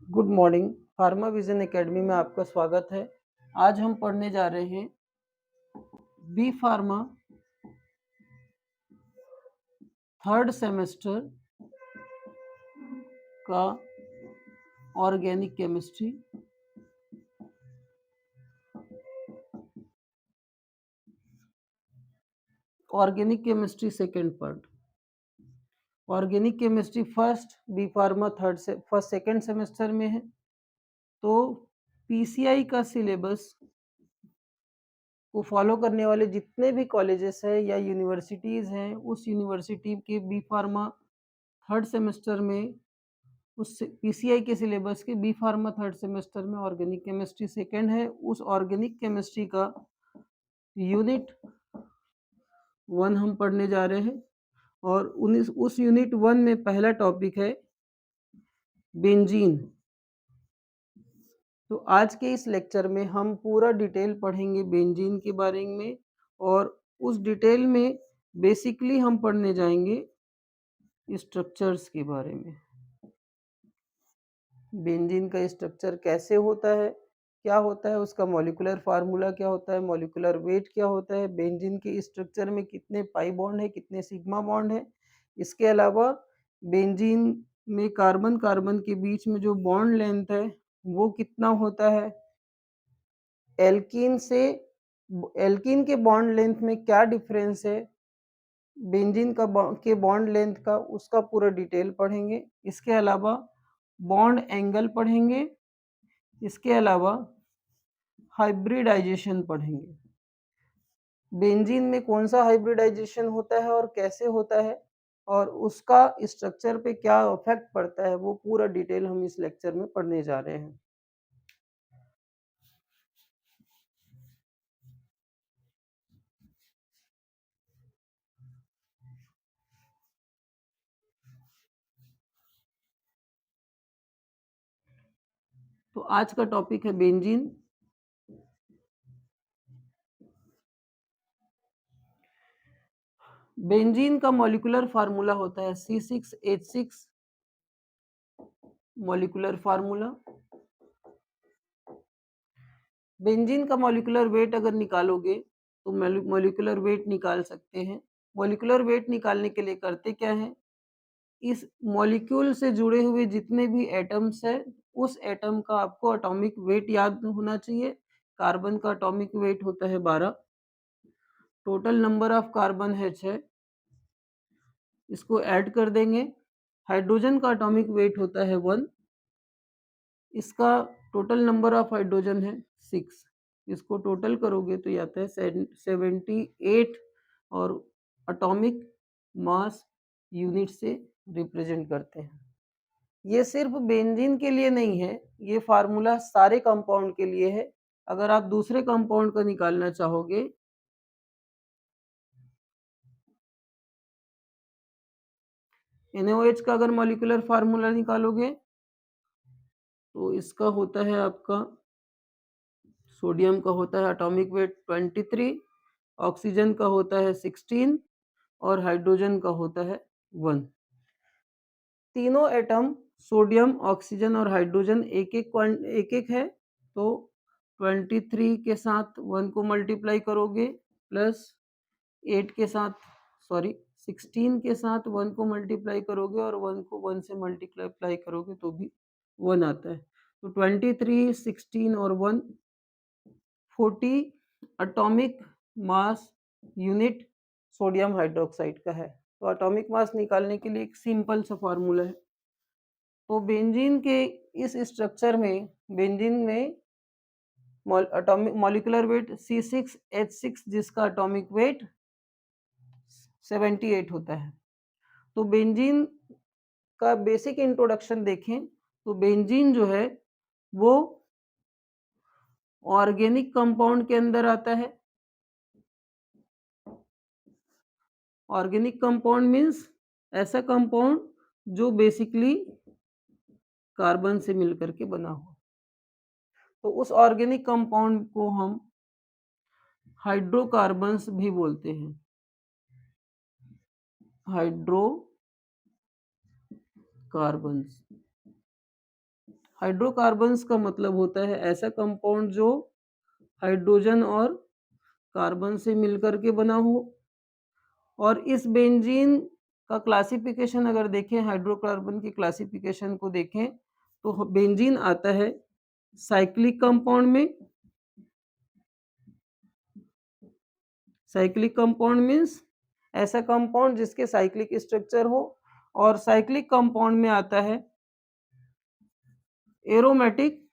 Good morning. Pharma vision academy में आपका स्वागत है। आज हम पढ़ने जा रहे हैं बी फार्मा थर्ड सेमेस्टर का organic chemistry. Organic chemistry second part. Organic chemistry first B pharma first second semester में है। तो पीसीआई का सिलेबस को फॉलो करने वाले जितने भी कॉलेजेस हैं या यूनिवर्सिटीज़ हैं, उस यूनिवर्सिटी के बी फार्मा थर्ड सेमेस्टर में उस पीसीआई के सिलेबस के बी फार्मा थर्ड सेमेस्टर में ऑर्गेनिक केमिस्ट्री सेकेंड है। उस ऑर्गेनिक केमिस्ट्री का यूनिट 1 हम पढ़ने जा रहे हैं और उस यूनिट 1 में पहला टॉपिक है बेंजीन। तो आज के इस लेक्चर में हम पूरा डिटेल पढ़ेंगे बेंजीन के बारे में और उस डिटेल में बेसिकली हम पढ़ने जाएंगे स्ट्रक्चर्स के बारे में। बेंजीन का स्ट्रक्चर कैसे होता है, क्या होता है, उसका मॉलिक्यूलर फार्मूला क्या होता है, मॉलिक्यूलर वेट क्या होता है, बेंजीन के स्ट्रक्चर में कितने पाई बॉन्ड है, कितने सिग्मा बॉन्ड है। इसके अलावा बेंजीन में कार्बन कार्बन के बीच में जो बॉन्ड लेंथ है वो कितना होता है, एल्कीन के बॉन्ड लेंथ में क्या डिफरेंस है, बेंजीन के बॉन्ड लेंथ का, उसका पूरा डिटेल पढ़ेंगे। इसके अलावा बॉन्ड एंगल पढ़ेंगे। इसके अलावा हाइब्रिडाइजेशन पढ़ेंगे। बेंजीन में कौन सा हाइब्रिडाइजेशन होता है और कैसे होता है और उसका स्ट्रक्चर पे क्या इफेक्ट पड़ता है, वो पूरा डिटेल हम इस लेक्चर में पढ़ने जा रहे हैं। तो आज का टॉपिक है बेंजीन। बेंजीन का मॉलिक्यूलर फार्मूला होता है C6H6 मॉलिक्यूलर फार्मूला। बेंजीन का मॉलिक्यूलर वेट अगर निकालोगे तो मॉलिक्यूलर वेट निकाल सकते हैं। मॉलिक्यूलर वेट निकालने के लिए करते क्या है, इस मॉलिक्यूल से जुड़े हुए जितने भी एटम्स है उस एटम का आपको एटॉमिक वेट याद होना चाहिए। कार्बन का एटॉमिक वेट होता है 12, टोटल नंबर ऑफ कार्बन है 6, इसको ऐड कर देंगे। हाइड्रोजन का एटॉमिक वेट होता है 1, इसका टोटल नंबर ऑफ हाइड्रोजन है 6, इसको टोटल करोगे तो ये आता है 78 और एटॉमिक मास यूनिट से रिप्रेजेंट करते हैं। ये सिर्फ बेंजीन के लिए नहीं है, ये फार्मूला सारे कंपाउंड के लिए है। अगर आप दूसरे कंपाउंड का निकालना चाहोगे, NaOH का अगर मॉलिक्यूलर फार्मूला निकालोगे तो इसका होता है आपका, सोडियम का होता है एटॉमिक वेट 23, ऑक्सीजन का होता है 16 और हाइड्रोजन का होता है 1। तीनों एटम सोडियम, ऑक्सीजन और हाइड्रोजन एक एक है, तो 23 के साथ 1 को मल्टीप्लाई करोगे प्लस 8 के साथ 16 के साथ 1 को मल्टीप्लाई करोगे और 1 को 1 से मल्टीप्लाई करोगे तो भी 1 आता है। तो 23, 16 और 1 40 atomic mass unit sodium hydroxide का है। तो एटॉमिक मास निकालने के लिए एक सिंपल सा फार्मूला है। तो बेंजीन के इस स्ट्रक्चर में, बेंजीन में एटॉमिक मॉलिक्यूलर वेट C6H6 जिसका एटॉमिक वेट 78 होता है। तो बेंजीन का बेसिक इंट्रोडक्शन देखें तो बेंजीन जो है वो ऑर्गेनिक कंपाउंड के अंदर आता है। ऑर्गेनिक कंपाउंड मीन्स ऐसा कंपाउंड जो बेसिकली कार्बन से मिलकर के बना हो। तो उस ऑर्गेनिक कंपाउंड को हम हाइड्रोकार्बन्स भी बोलते हैं। हाइड्रोकार्बन्स, हाइड्रोकार्बन्स का मतलब होता है ऐसा कंपाउंड जो हाइड्रोजन और कार्बन से मिलकर के बना हो। और इस बेंजीन का क्लासिफिकेशन अगर देखें, हाइड्रोकार्बन की क्लासिफिकेशन को देखें, तो बेंजीन आता है साइक्लिक कंपाउंड में। साइक्लिक कंपाउंड मीन्स ऐसा कंपाउंड जिसके साइक्लिक स्ट्रक्चर हो। और साइक्लिक कंपाउंड में आता है एरोमेटिक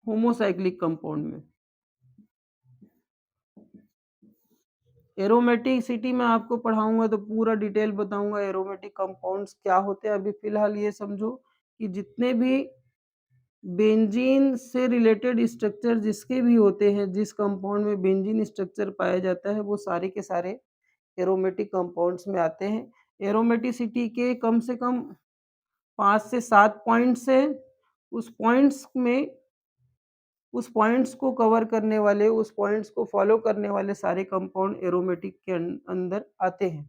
होमोसाइक्लिक कंपाउंड में। एरोमेटिसिटी में आपको पढ़ाऊंगा तो पूरा डिटेल बताऊंगा एरोमेटिक कंपाउंड्स क्या होते हैं। अभी फिलहाल ये समझो कि जितने भी बेंजीन से रिलेटेड स्ट्रक्चर जिसके भी होते हैं, जिस कंपाउंड में बेंजीन स्ट्रक्चर पाया जाता है, वो सारे के सारे एरोमेटिक कंपाउंड्स में आते हैं। एरोमेटिसिटी के कम से कम 5 से 7 पॉइंट्स है। उस पॉइंट्स को कवर करने वाले, उस पॉइंट्स को फॉलो करने वाले सारे कंपाउंड एरोमेटिक के अंदर आते हैं।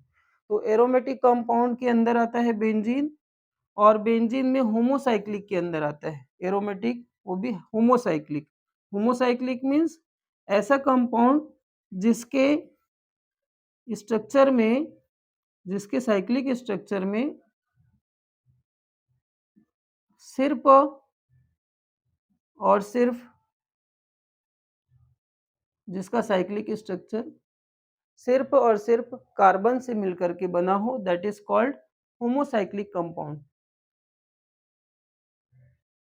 तो एरोमेटिक कंपाउंड के अंदर आता है बेंजीन, और बेंजीन में होमोसाइक्लिक के अंदर आता है एरोमेटिक, वो भी होमोसाइक्लिक। होमोसाइक्लिक मीन्स ऐसा कंपाउंड जिसके स्ट्रक्चर में, जिसके साइक्लिक स्ट्रक्चर में सिर्फ और सिर्फ, जिसका साइक्लिक स्ट्रक्चर सिर्फ और सिर्फ कार्बन से मिलकर के बना हो, that is called homocyclic compound.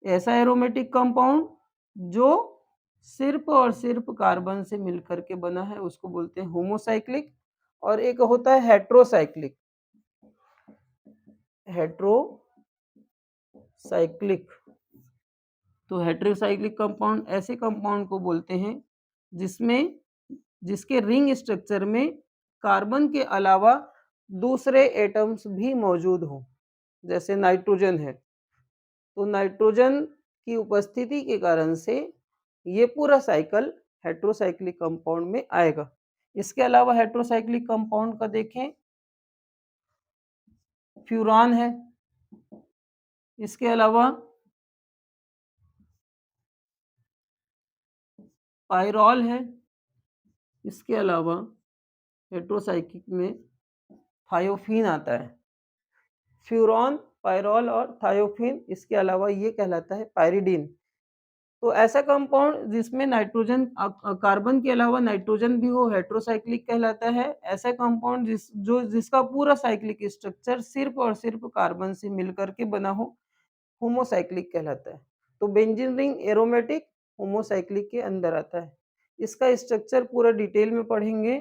ऐसा एरोमेटिक कंपाउंड जो सिर्फ और सिर्फ कार्बन से मिलकर के बना है उसको बोलते हैं होमोसाइक्लिक। और एक होता है हेट्रोसाइक्लिक। हेट्रोसाइक्लिक, तो हेट्रोसाइक्लिक कंपाउंड ऐसे कंपाउंड को बोलते हैं जिसमें, जिसके रिंग स्ट्रक्चर में कार्बन के अलावा दूसरे एटम्स भी मौजूद हो। जैसे नाइट्रोजन है, तो नाइट्रोजन की उपस्थिति के कारण से ये पूरा साइकिल हेट्रोसाइक्लिक कंपाउंड में आएगा। इसके अलावा हेट्रोसाइक्लिक कंपाउंड का देखें, फ्यूरान है, इसके अलावा पायरॉल है, इसके अलावा हेट्रोसाइक्लिक में थायोफीन आता है। फ्यूरॉन, पायरॉल और थायोफीन, इसके अलावा ये कहलाता है पायरिडीन। तो ऐसा कंपाउंड जिसमें नाइट्रोजन, कार्बन के अलावा नाइट्रोजन भी हो, हेट्रोसाइक्लिक कहलाता है। ऐसा कंपाउंड जिसका पूरा साइक्लिक स्ट्रक्चर सिर्फ और सिर्फ कार्बन से मिलकर के बना हो, होमोसाइक्लिक कहलाता है। तो बेंजीन रिंग एरोमेटिक होमोसाइक्लिक के अंदर आता है। इसका स्ट्रक्चर पूरा डिटेल में पढ़ेंगे।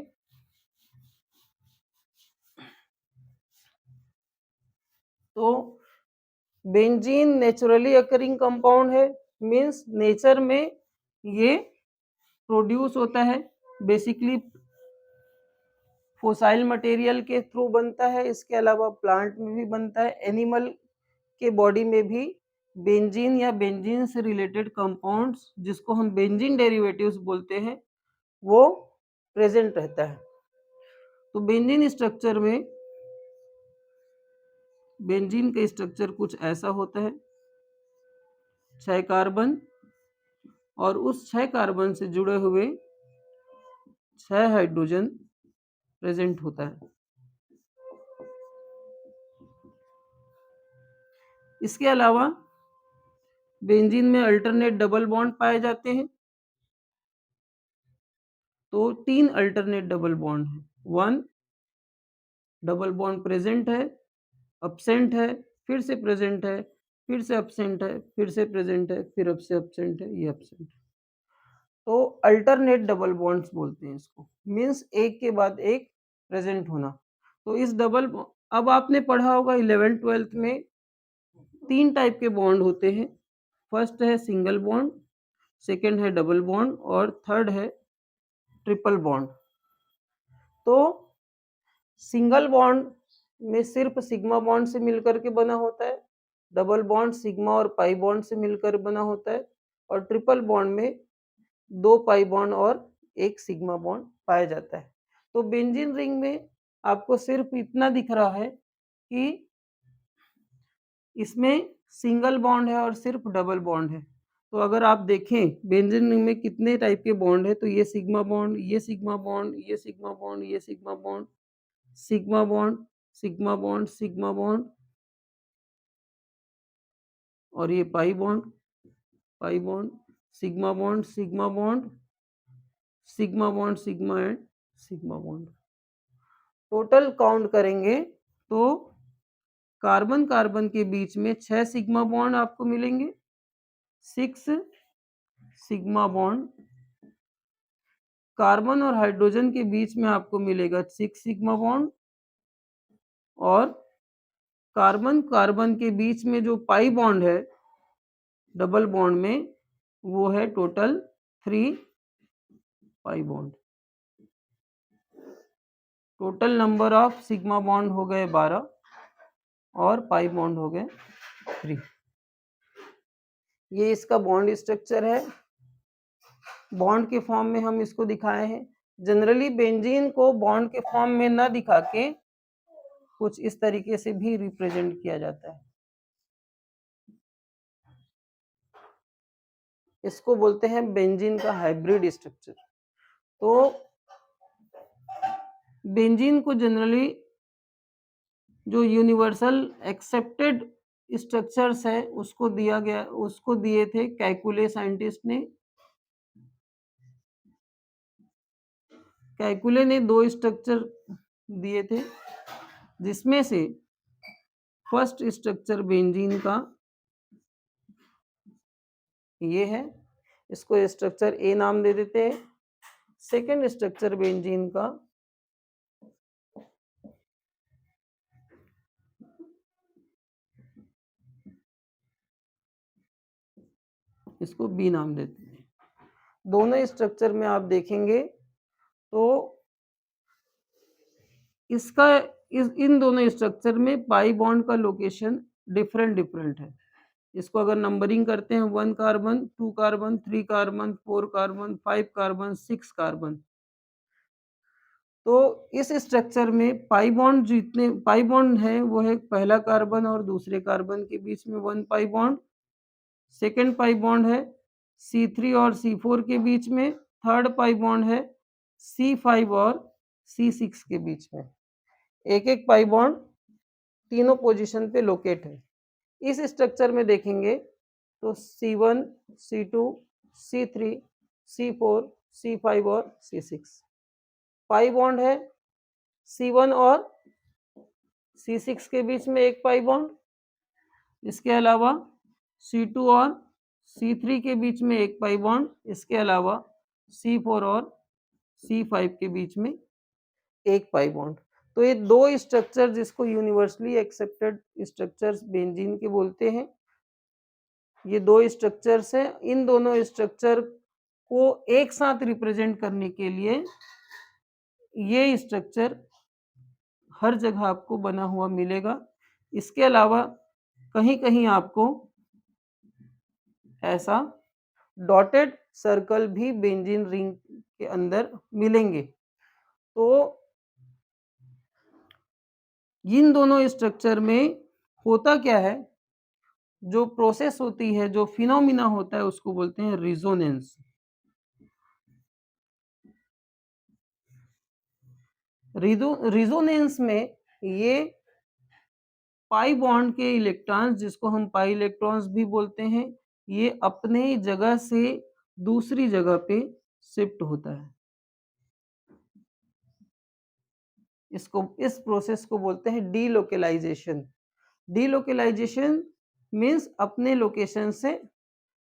तो बेंजीन नेचुरली अकरिंग कंपाउंड है, मीन्स नेचर में ये प्रोड्यूस होता है, बेसिकली फोसाइल मटेरियल के थ्रू बनता है। इसके अलावा प्लांट में भी बनता है, एनिमल के बॉडी में भी बेंजीन या बेंजीन से रिलेटेड कंपाउंड्स, जिसको हम बेंजीन डेरिवेटिव्स बोलते हैं, वो प्रेजेंट रहता है। तो बेंजीन स्ट्रक्चर में, बेंजीन का स्ट्रक्चर कुछ ऐसा होता है, 6 कार्बन और उस 6 कार्बन से जुड़े हुए 6 हाइड्रोजन प्रेजेंट होता है। इसके अलावा बेंजीन में अल्टरनेट डबल बॉन्ड पाए जाते हैं। तो 3 अल्टरनेट डबल बॉन्ड है। 1 डबल बॉन्ड प्रेजेंट है, अब्सेंट है, फिर से प्रेजेंट है, फिर से अब्सेंट है, फिर से प्रेजेंट है, फिर अब से अब्सेंट है, ये अब्सेंट है। तो अल्टरनेट डबल बॉन्ड्स बोलते हैं इसको, मीन्स एक के बाद एक प्रेजेंट होना। तो इस डबल, अब आपने पढ़ा होगा 11th-12th में 3 टाइप के बॉन्ड होते हैं। फर्स्ट है सिंगल बॉन्ड, सेकंड है डबल बॉन्ड और थर्ड है ट्रिपल बॉन्ड। तो सिंगल बॉन्ड में सिर्फ सिग्मा बॉन्ड से मिलकर के बना होता है, डबल बॉन्ड सिग्मा और पाई बॉन्ड से मिलकर बना होता है, और ट्रिपल बॉन्ड में 2 पाई बॉन्ड और 1 सिग्मा बॉन्ड पाया जाता है। तो बेंजीन रिंग में आपको सिर्फ इतना दिख रहा है कि इसमें सिंगल बॉन्ड है और सिर्फ डबल बॉन्ड है। तो अगर आप देखें बेंजीन रिंग में कितने टाइप के बॉन्ड है, तो ये सिग्मा बॉन्ड, ये सिग्मा बॉन्ड, ये सिग्मा बॉन्ड, ये sigma bond, sigma bond, sigma bond, sigma bond, और ये pi bond, pi bond, sigma bond, sigma bond, sigma bond, sigma and sigma bond. Total count करेंगे तो कार्बन कार्बन के बीच में 6 sigma bond आपको मिलेंगे, 6 सिग्मा बॉन्ड। कार्बन और hydrogen के बीच में आपको मिलेगा 6 सिग्मा बॉन्ड, और कार्बन कार्बन के बीच में जो पाई बॉन्ड है डबल बॉन्ड में, वो है total 3 pi bond. Total number of sigma bond हो गए 12 और पाई बॉन्ड हो गए 3। ये इसका बॉन्ड स्ट्रक्चर है। बॉन्ड के फॉर्म में हम इसको दिखाए हैं। जनरली बेंजीन को बॉन्ड के फॉर्म में ना दिखा के कुछ इस तरीके से भी रिप्रेजेंट किया जाता है। इसको बोलते हैं बेंजीन का हाइब्रिड स्ट्रक्चर। तो बेंजीन को जनरली जो यूनिवर्सल एक्सेप्टेड स्ट्रक्चर्स है उसको दिया गया, उसको दिए थे कैकुले साइंटिस्ट ने। कैकुले ने 2 स्ट्रक्चर दिए थे, जिसमें से फर्स्ट स्ट्रक्चर बेंजीन का ये है, इसको स्ट्रक्चर ए नाम दे देते हैं। सेकंड स्ट्रक्चर बेंजीन का इसको बी नाम देते हैं। दोनों स्ट्रक्चर में आप देखेंगे तो इसका इन दोनों स्ट्रक्चर में पाई बॉन्ड का लोकेशन डिफरेंट डिफरेंट है। इसको अगर नंबरिंग करते हैं 1 carbon, 2 carbon, 3 carbon, 4 carbon, 5 carbon, 6 carbon, तो इस स्ट्रक्चर में पाई बॉन्ड जितने पाई बॉन्ड है वो है पहला कार्बन और दूसरे कार्बन के बीच में 1 pi bond. Second pi bond है C3 और C4 के बीच में। थर्ड पाई बॉन्ड है C5 और C6 के बीच में। एक एक पाई बॉन्ड तीनों पोजीशन पे लोकेट है। इस स्ट्रक्चर में देखेंगे तो C1, C2, C3, C4, C5 और C6 पाई बॉन्ड है। C1 और C6 के बीच में एक पाई बॉन्ड, इसके अलावा C2 और C3 के बीच में एक पाई बॉन्ड, इसके अलावा C4 और C5 के बीच में एक पाई बॉन्ड। तो ये 2 स्ट्रक्चर जिसको यूनिवर्सली एक्सेप्टेड स्ट्रक्चर्स बेंजीन के बोलते हैं, ये 2 स्ट्रक्चर्स हैं। इन दोनों स्ट्रक्चर को एक साथ रिप्रेजेंट करने के लिए ये स्ट्रक्चर हर जगह आपको बना हुआ मिलेगा। इसके अलावा कहीं कहीं आपको ऐसा डॉटेड सर्कल भी बेंजीन रिंग के अंदर मिलेंगे। तो इन दोनों स्ट्रक्चर में होता क्या है, जो प्रोसेस होती है, जो फिनोमिना होता है, उसको बोलते हैं रिजोनेंस। रिजोनेंस में ये पाई बॉन्ड के इलेक्ट्रॉन्स, जिसको हम पाई इलेक्ट्रॉन्स भी बोलते हैं, ये अपने जगह से दूसरी जगह पे शिफ्ट होता है। इस प्रोसेस को बोलते हैं डीलोकेलाइजेशन। डीलोकेलाइजेशन मीन्स अपने लोकेशन से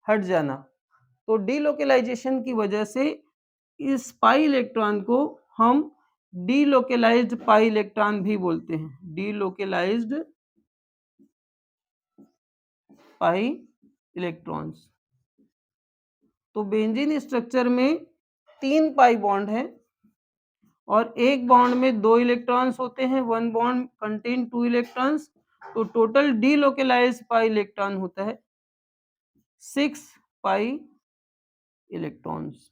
हट जाना। तो डीलोकेलाइजेशन की वजह से इस पाई इलेक्ट्रॉन को हम डीलोकेलाइज्ड पाई इलेक्ट्रॉन भी बोलते हैं। डीलोकेलाइज्ड पाई इलेक्ट्रॉन्स। तो बेंजीन स्ट्रक्चर में 3 पाई बॉन्ड है और एक बॉन्ड में 2 इलेक्ट्रॉन्स होते हैं। 1 बॉन्ड कंटेन 2 इलेक्ट्रॉन्स। तो टोटल डीलोकेलाइज्ड पाई इलेक्ट्रॉन होता है 6 पाई इलेक्ट्रॉन्स।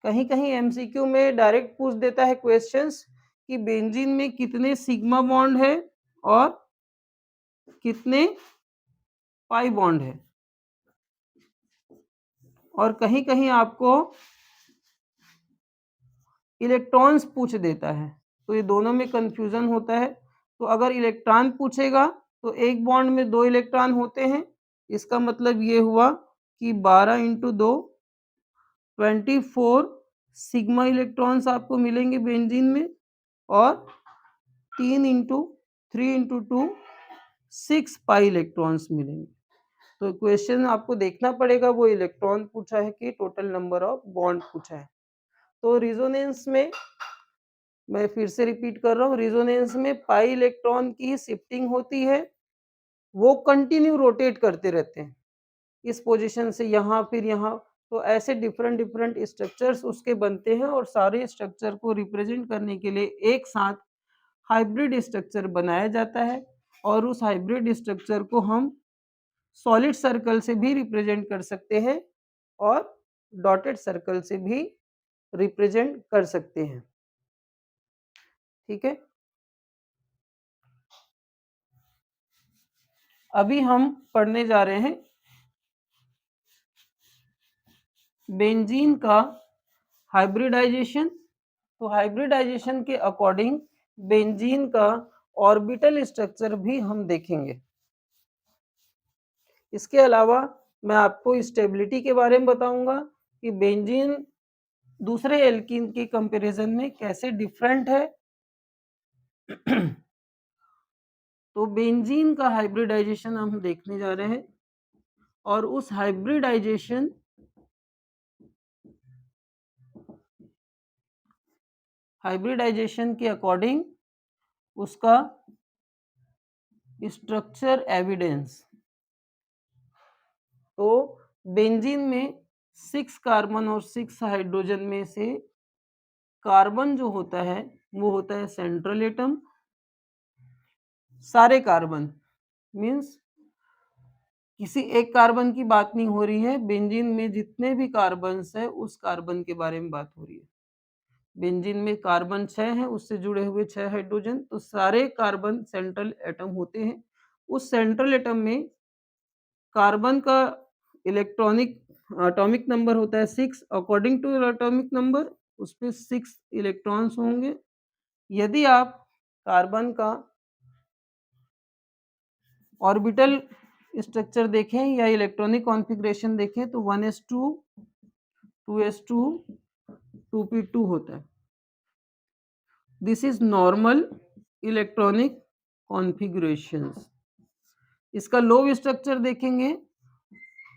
कहीं कहीं एमसीक्यू में डायरेक्ट पूछ देता है क्वेश्चंस कि बेंजीन में कितने सिग्मा बॉन्ड है और कितने पाई बॉन्ड है, और कहीं कहीं आपको इलेक्ट्रॉन्स पूछ देता है, तो ये दोनों में कंफ्यूजन होता है। तो अगर इलेक्ट्रॉन पूछेगा तो एक बॉन्ड में 2 इलेक्ट्रॉन होते हैं, इसका मतलब ये हुआ कि 12 इंटू 2 24 सिग्मा इलेक्ट्रॉन्स आपको मिलेंगे बेंजीन में, और 3 इंटू 3 इंटू 2 6 पाई इलेक्ट्रॉन्स मिलेंगे। तो क्वेश्चन आपको देखना पड़ेगा वो इलेक्ट्रॉन पूछा है कि टोटल नंबर ऑफ बॉन्ड पूछा है। तो रिजोनेंस में, मैं फिर से रिपीट कर रहा हूँ, रिजोनेंस में पाई इलेक्ट्रॉन की शिफ्टिंग होती है, वो कंटिन्यू रोटेट करते रहते हैं इस पोजीशन से यहाँ फिर यहाँ। तो ऐसे डिफरेंट डिफरेंट स्ट्रक्चर्स उसके बनते हैं, और सारे स्ट्रक्चर को रिप्रेजेंट करने के लिए एक साथ हाइब्रिड स्ट्रक्चर बनाया जाता है, और उस हाइब्रिड स्ट्रक्चर को हम सॉलिड सर्कल से भी रिप्रेजेंट कर सकते हैं और डॉटेड सर्कल से भी रिप्रेजेंट कर सकते हैं। ठीक है, अभी हम पढ़ने जा रहे हैं बेंजीन का हाइब्रिडाइजेशन। तो हाइब्रिडाइजेशन के अकॉर्डिंग बेंजीन का ऑर्बिटल स्ट्रक्चर भी हम देखेंगे। इसके अलावा मैं आपको स्टेबिलिटी के बारे में बताऊंगा कि बेंजीन दूसरे एल्कीन के कंपैरिजन में कैसे डिफरेंट है। तो बेंजीन का हाइब्रिडाइजेशन हम देखने जा रहे हैं, और उस हाइब्रिडाइजेशन के अकॉर्डिंग उसका स्ट्रक्चर एविडेंस। तो बेंजीन में 6 कार्बन और 6 हाइड्रोजन में से कार्बन जो होता है वो होता है सेंट्रल एटम। सारे कार्बन मीन्स किसी एक कार्बन की बात नहीं हो रही है, बेंजीन में जितने भी कार्बन है उस कार्बन के बारे में बात हो रही है। बेंजीन में कार्बन 6 है, उससे जुड़े हुए 6 हाइड्रोजन, तो सारे कार्बन सेंट्रल एटम होते हैं। उस सेंट्रल एटम में कार्बन का इलेक्ट्रॉनिक एटॉमिक नंबर होता है 6, अकॉर्डिंग टू एटॉमिक नंबर उस पे 6 इलेक्ट्रॉन्स होंगे। यदि आप कार्बन का ऑर्बिटल स्ट्रक्चर देखें या इलेक्ट्रॉनिक कॉन्फ़िगरेशन देखें तो 1s2 2s2 2p2 होता है। This is normal electronic configurations. इसका लोब स्ट्रक्चर देखेंगे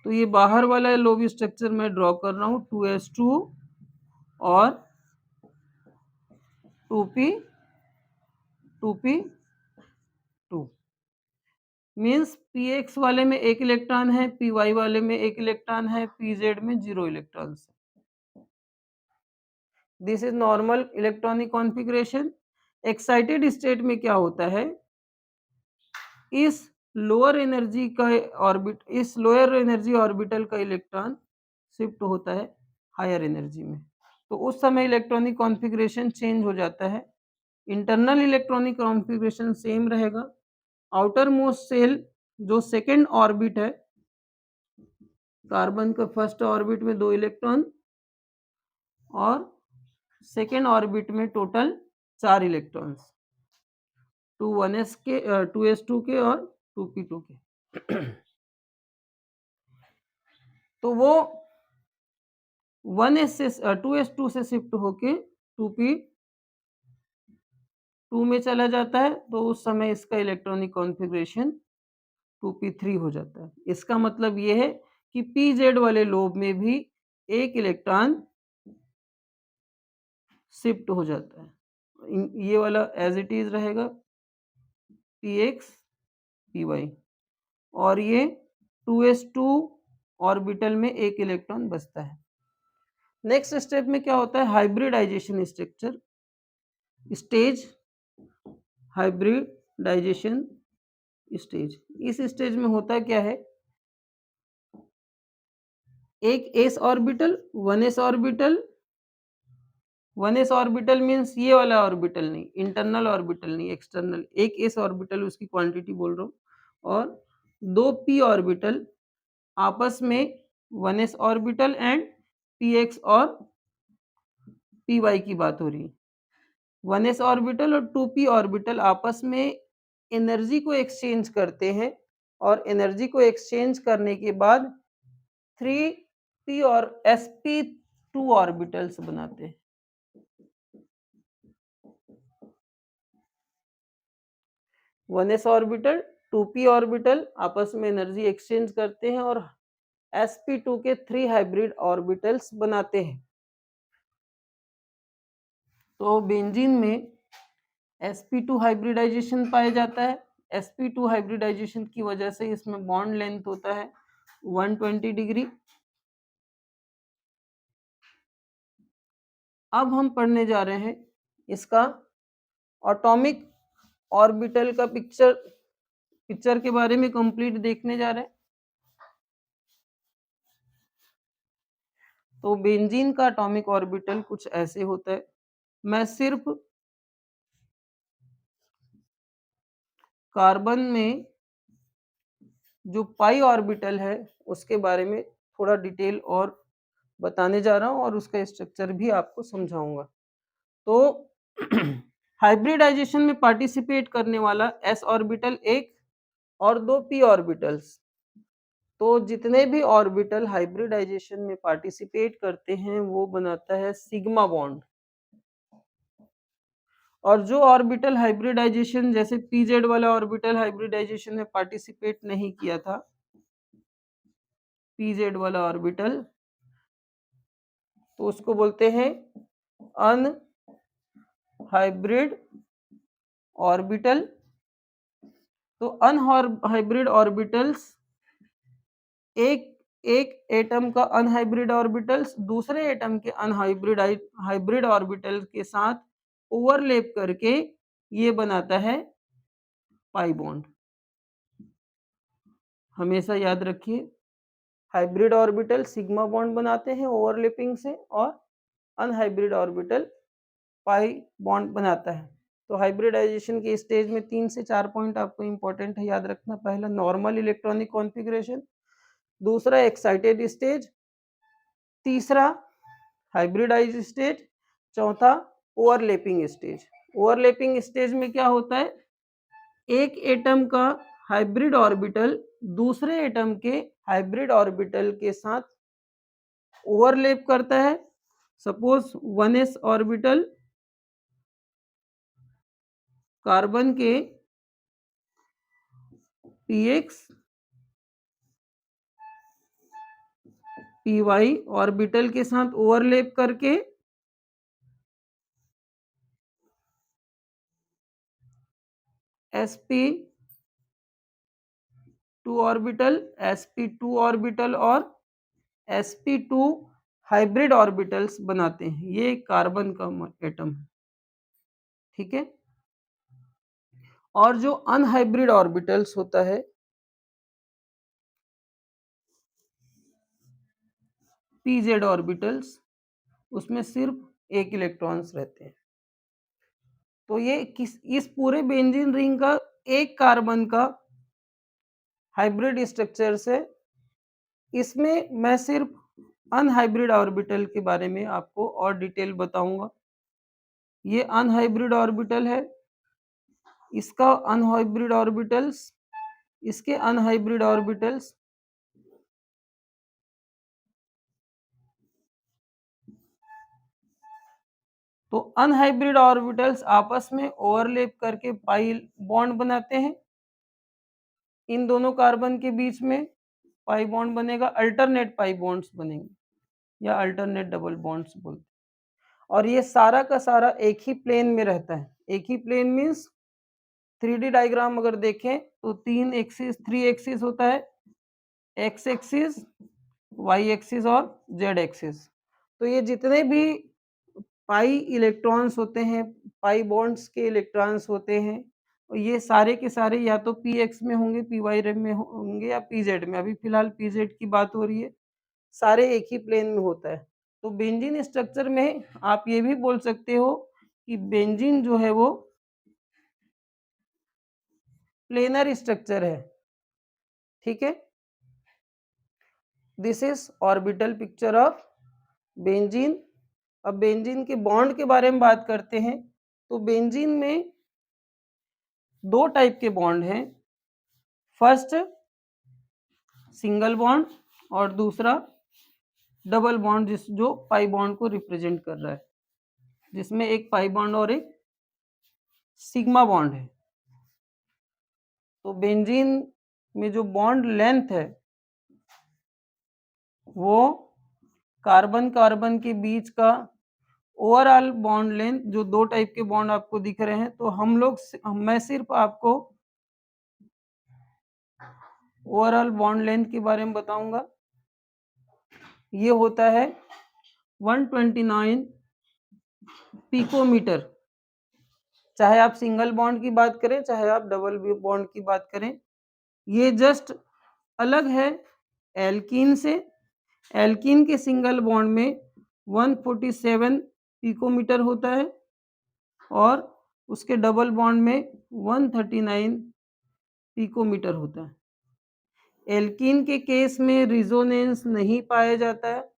तो ये बाहर वाला लोब स्ट्रक्चर मैं ड्रॉ कर रहा हूं 2s2 और 2p2 मीन्स px वाले में 1 इलेक्ट्रॉन है, py वाले में 1 इलेक्ट्रॉन है, pz में 0 इलेक्ट्रॉन है। This is normal electronic configuration. Excited state में क्या होता है, इस लोअर एनर्जी ऑर्बिटल का इलेक्ट्रॉन शिफ्ट होता है हायर एनर्जी में, तो उस समय इलेक्ट्रॉनिक कॉन्फ़िगरेशन चेंज हो जाता है। इंटरनल इलेक्ट्रॉनिक कॉन्फ़िगरेशन सेम रहेगा। आउटर मोस्ट शेल जो सेकेंड ऑर्बिट है, कार्बन का फर्स्ट ऑर्बिट में 2 इलेक्ट्रॉन और सेकेंड ऑर्बिट में टोटल 4 इलेक्ट्रॉन्स, 2s2 के और 2p2 के। तो वो 2s2 से शिफ्ट होके 2p2 में चला जाता है, तो उस समय इसका इलेक्ट्रॉनिक कॉन्फ़िगरेशन 2p3 हो जाता है। इसका मतलब ये है कि pz वाले लोब में भी 1 इलेक्ट्रॉन शिफ्ट हो जाता है। ये वाला एज इट इज रहेगा px py, और ये 2s2 ऑर्बिटल में 1 इलेक्ट्रॉन बचता है। नेक्स्ट स्टेप में क्या होता है, hybridisation structure stage. Hybridisation stage, इस स्टेज में होता क्या है, एक s orbital 1s orbital, 1s orbital means ये वाला ऑर्बिटल नहीं, इंटरनल ऑर्बिटल नहीं, एक्सटर्नल, एक s ऑर्बिटल उसकी क्वांटिटी बोल रहा हूँ, और 2 p ऑर्बिटल आपस में 1s ऑर्बिटल एंड px और py की बात हो रही है। 1s ऑर्बिटल और 2p ऑर्बिटल आपस में एनर्जी को एक्सचेंज करते हैं और एनर्जी को एक्सचेंज करने के बाद 3p और sp2 ऑर्बिटल्स बनाते हैं। 1s ऑर्बिटल 2p ऑर्बिटल आपस में एनर्जी एक्सचेंज करते हैं और sp2 के 3 हाइब्रिड ऑर्बिटल्स बनाते हैं। तो बेंजीन में sp2 हाइब्रिडाइजेशन पाया जाता है। sp2 हाइब्रिडाइजेशन की वजह से इसमें बॉन्ड लेंथ होता है 120 डिग्री। अब हम पढ़ने जा रहे हैं इसका एटॉमिक ऑर्बिटल का पिक्चर के बारे में कंप्लीट देखने जा रहे हैं। तो बेंजीन का एटॉमिक ऑर्बिटल कुछ ऐसे होता है। मैं सिर्फ कार्बन में जो पाई ऑर्बिटल है उसके बारे में थोड़ा डिटेल और बताने जा रहा हूं और उसका स्ट्रक्चर भी आपको समझाऊंगा। तो हाइब्रिडाइजेशन में पार्टिसिपेट करने वाला s ऑर्बिटल एक और 2 p ऑर्बिटल्स। तो जितने भी ऑर्बिटल हाइब्रिडाइजेशन में पार्टिसिपेट करते हैं वो बनाता है सिग्मा बॉन्ड। और जो ऑर्बिटल हाइब्रिडाइजेशन जैसे pz वाला ऑर्बिटल हाइब्रिडाइजेशन में पार्टिसिपेट नहीं किया था, pz वाला ऑर्बिटल, तो उसको बोलते हैं अनहाइब्रिड ऑर्बिटल। तो अनहाइब्रिड ऑर्बिटल्स एक एटम का अनहाइब्रिड ऑर्बिटल्स दूसरे एटम के हाइब्रिड ऑर्बिटल के साथ ओवरलैप करके ये बनाता है पाई बॉन्ड। हमेशा याद रखिए, हाइब्रिड ऑर्बिटल सिग्मा बॉन्ड बनाते हैं ओवरलैपिंग से और अनहाइब्रिड ऑर्बिटल पाई बॉन्ड बनाता है। तो हाइब्रिडाइजेशन के स्टेज में 3 से 4 पॉइंट आपको इंपॉर्टेंट है याद रखना। पहला नॉर्मल इलेक्ट्रॉनिक कॉन्फ़िगरेशन, दूसरा एक्साइटेड स्टेज, तीसरा हाइब्रिडाइज स्टेज, चौथा ओवरलैपिंग स्टेज। ओवरलैपिंग स्टेज में क्या होता है, एक एटम का हाइब्रिड ऑर्बिटल दूसरे एटम के हाइब्रिड ऑर्बिटल के साथ ओवरलैप करता है। सपोज 1s ऑर्बिटल कार्बन के px py ऑर्बिटल के साथ ओवरलैप करके sp2 ऑर्बिटल और sp2 हाइब्रिड ऑर्बिटल्स बनाते हैं। ये कार्बन का एटम है, ठीक है। और जो अनहाइब्रिड ऑर्बिटल्स होता है pz ऑर्बिटल्स, उसमें सिर्फ एक इलेक्ट्रॉन्स रहते हैं। तो ये इस पूरे बेंजीन रिंग का एक कार्बन का हाइब्रिड स्ट्रक्चर से, इसमें मैं सिर्फ अनहाइब्रिड ऑर्बिटल के बारे में आपको और डिटेल बताऊंगा। ये अनहाइब्रिड ऑर्बिटल है, इसका अनहाइब्रिड ऑर्बिटल्स, इसके अनहाइब्रिड ऑर्बिटल्स। तो अनहाइब्रिड ऑर्बिटल्स आपस में ओवरलैप करके पाई बॉन्ड बनाते हैं। इन दोनों कार्बन के बीच में पाई बॉन्ड बनेगा, अल्टरनेट पाई बॉन्ड्स बनेंगे या अल्टरनेट डबल बॉन्ड्स बोलते हैं। और ये सारा का सारा एक ही प्लेन में रहता है। एक ही प्लेन मीन्स 3D डायग्राम अगर देखें तो 3 एक्सिस होता है, एक्स एक्सिस, वाई एक्सिस और जेड एक्सिस। तो ये जितने भी पाई इलेक्ट्रॉन्स होते हैं, पाई बॉन्ड्स के इलेक्ट्रॉन्स होते हैं, ये सारे के सारे या तो पी एक्स में होंगे, पी वाई में होंगे या पी जेड में। अभी फिलहाल पी जेड की बात हो रही है। सारे एक ही प्लेन में होता है। तो बेंजीन स्ट्रक्चर में आप ये भी बोल सकते हो कि बेंजीन जो है वो प्लेनर स्ट्रक्चर है। ठीक है, this is orbital picture of benzene. अब बेंजीन के बॉन्ड के बारे में बात करते हैं। तो बेंजीन में दो टाइप के बॉन्ड हैं, फर्स्ट सिंगल बॉन्ड और दूसरा डबल बॉन्ड, जो पाई बॉन्ड को रिप्रेजेंट कर रहा है, जिसमें एक पाई बॉन्ड और एक सिग्मा बॉन्ड है। तो बेंजीन में जो बॉन्ड लेंथ है वो कार्बन कार्बन के बीच का ओवरऑल बॉन्ड लेंथ, जो दो टाइप के बॉन्ड आपको दिख रहे हैं, तो मैं सिर्फ आपको ओवरऑल बॉन्ड लेंथ के बारे में बताऊंगा। ये होता है 129 पिकोमीटर, चाहे आप सिंगल बॉन्ड की बात करें चाहे आप डबल बॉन्ड की बात करें। ये जस्ट अलग है एल्कीन से। एल्कीन के सिंगल बॉन्ड में 147 पिकोमीटर होता है और उसके डबल बॉन्ड में 139 पिकोमीटर होता है। एल्कीन के केस में रिजोनेंस नहीं पाया जाता है,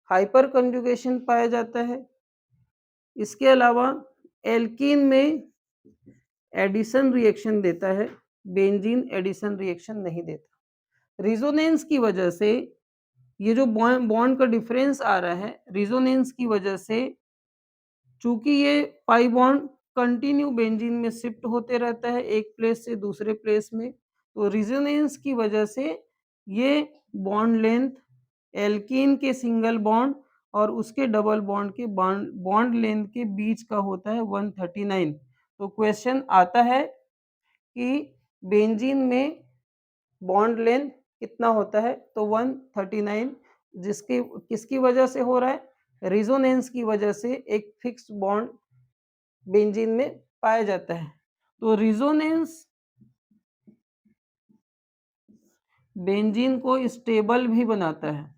हाइपर कंजुगेशन पाया जाता है। इसके अलावा एल्कीन में एडिशन रिएक्शन देता है, बेंजीन एडिशन रिएक्शन नहीं देता। रिजोनेंस की वजह से ये जो बॉन्ड का डिफरेंस आ रहा है, रिजोनेंस की वजह से, चूंकि ये पाई बॉन्ड कंटिन्यू बेंजीन में शिफ्ट होते रहता है एक प्लेस से दूसरे प्लेस में, तो रिजोनेंस की वजह से ये बॉन्ड लेंथ एल्कीन के सिंगल बॉन्ड और उसके डबल बॉन्ड के बॉन्ड लेंथ के बीच का होता है 139। तो क्वेश्चन आता है कि बेंजीन में बॉन्ड लेंथ कितना होता है, तो 139, जिसके किसकी वजह से हो रहा है, रिजोनेंस की वजह से एक फिक्स बॉन्ड बेंजीन में पाया जाता है। तो रिजोनेंस बेंजीन को स्टेबल भी बनाता है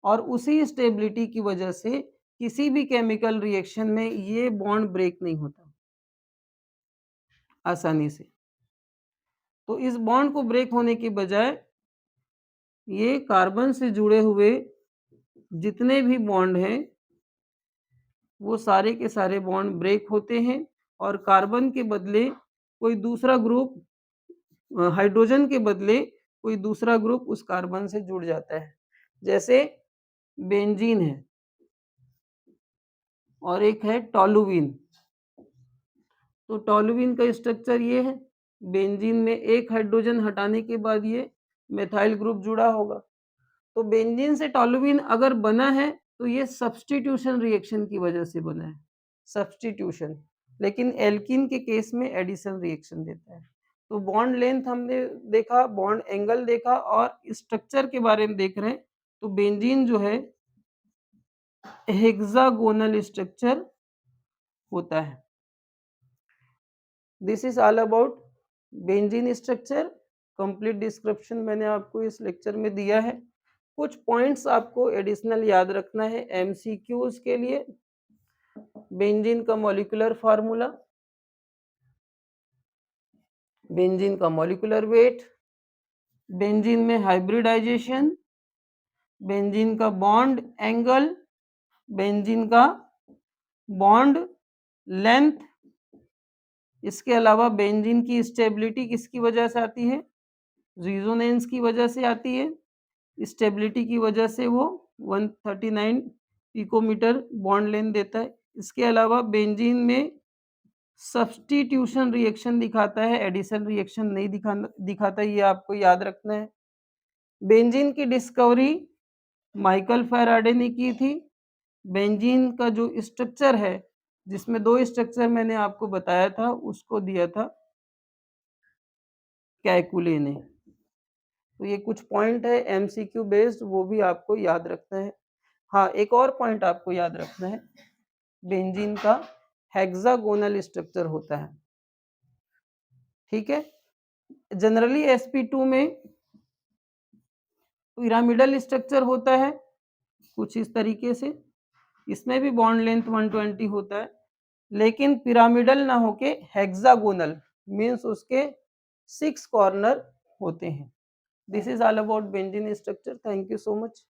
और उसी स्टेबिलिटी की वजह से किसी भी केमिकल रिएक्शन में ये बॉन्ड ब्रेक नहीं होता आसानी से। तो इस बॉन्ड को ब्रेक होने के बजाय ये कार्बन से जुड़े हुए जितने भी बॉन्ड हैं वो सारे के सारे बॉन्ड ब्रेक होते हैं और कार्बन के बदले कोई दूसरा ग्रुप, हाइड्रोजन के बदले कोई दूसरा ग्रुप उस कार्बन से जुड़ जाता है। जैसे बेंजीन है और एक है टोलुइन। तो टोलुइन का स्ट्रक्चर ये है, बेंजीन में एक हाइड्रोजन हटाने के बाद ये मेथाइल ग्रुप जुड़ा होगा। तो बेंजीन से टोलुइन अगर बना है तो ये सब्स्टिट्यूशन रिएक्शन की वजह से बना है, सब्स्टिट्यूशन। लेकिन एल्कीन के केस में एडिशन रिएक्शन देता है। तो बॉन्ड लेंथ हमने देखा, बॉन्ड एंगल देखा और स्ट्रक्चर के बारे में देख रहे हैं। तो बेंजीन जो है हेक्सागोनल स्ट्रक्चर होता है। This is all about benzene structure. Complete description मैंने आपको इस लेक्चर में दिया है। कुछ पॉइंट्स आपको एडिशनल याद रखना है एमसीक्यूज के लिए। बेंजीन का मॉलिक्यूलर फार्मूला, बेंजीन का मॉलिक्यूलर वेट, बेंजीन में हाइब्रिडाइजेशन, बेंजीन का बॉन्ड एंगल, बेंजीन का बॉन्ड लेंथ। इसके अलावा बेंजीन की स्टेबिलिटी किसकी वजह से आती है, रिजोनेंस की वजह से आती है। स्टेबिलिटी की वजह से वो 139 पिकोमीटर बॉन्ड लेंथ देता है। इसके अलावा बेंजीन में सब्स्टिट्यूशन रिएक्शन दिखाता है, एडिशन रिएक्शन नहीं दिखाता, ये आपको याद रखना है। बेंजीन की डिस्कवरी माइकल फैराडे ने की थी। बेंजीन का जो स्ट्रक्चर है, जिसमें दो स्ट्रक्चर मैंने आपको बताया था, उसको दिया था कैकुले ने। तो ये कुछ पॉइंट है एमसीक्यू बेस्ड, वो भी आपको याद रखना है। हाँ, एक और पॉइंट आपको याद रखना है, बेंजीन का हेक्सागोनल स्ट्रक्चर होता है। ठीक है, जनरली sp2 में पिरामिडल स्ट्रक्चर होता है कुछ इस तरीके से, इसमें भी बॉन्ड लेंथ 120 होता है, लेकिन पिरामिडल ना होके हेक्सागोनल मीन्स उसके 6 कॉर्नर होते हैं। This is all about benzene structure. Thank you so much.